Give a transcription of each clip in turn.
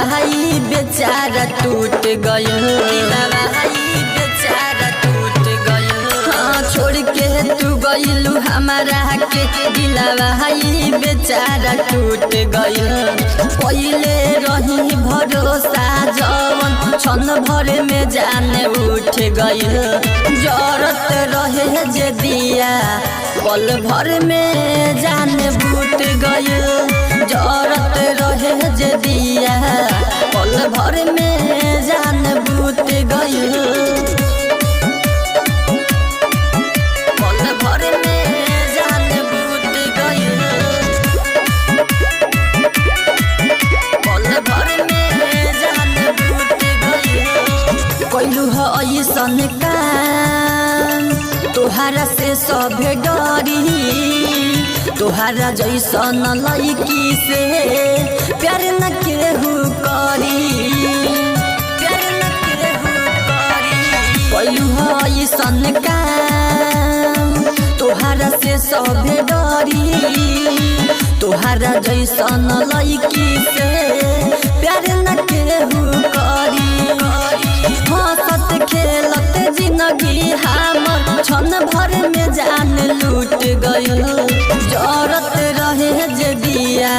भाई बेचारा टूट गयो, भाई बेचारा टूट गयो। हाँ छोड़ के तू गइलू हमारा के दिला भाई बेचारा टूट गयो। पहिले रही भरोसा जवन क्षण भर में जाने उठ गयो। जरत रहे जे दिया पल भर में जाने बूट गयो। जरत रहे जे दिया पल भर में जाने बूट गयो। पल भर में जाने बूट गयो। पल भर में जाने बूट गयो। कोइलू है ऐसन काम तोहारा से सभे डरी। तोहारा जैसन लड़की से प्यार न केहू करी, प्यार न केहू करी। कोइलू है ऐसन काम तोहारा से सभे डरी। तोहारा जैसन लड़की से प्यार न केहू करी। हंसत खेलत जिंदगी हमर क्षण भर में जान लूट गयो। जरत रहे जे दिया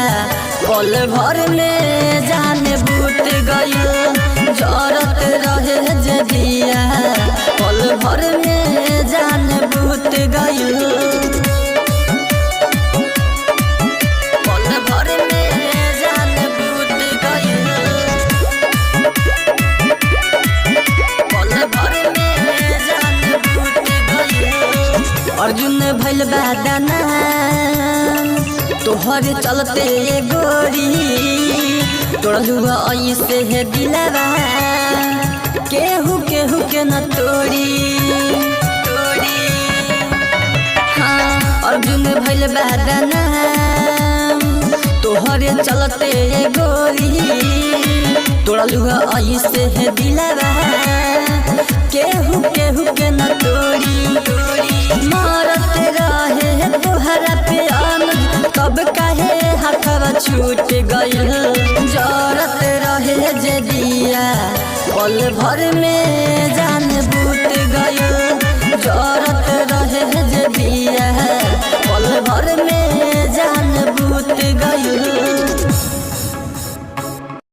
पल भर में जान बूट गयो। जरत रहे जे दिया पल भर में जान बूट गयो। पल भर में जान बूट गयो। पल भर में जान बूट गयो। अर्जुन भइल बादाना तोहर चलते गोरी। तोड़लू ऐसे है दिलवा केहू केहू के न तोड़ी तोड़ी। हाँ अर्जुन भइल बादाना तोहर चलते गोरी। तोड़लू ऐसे है दिलवा केहू केहू के न तोड़ी तोड़ी। मरत रहे तोहरा पे कब काहे हाथवा छूट गइल। जरत रहे जे दिया पल भर में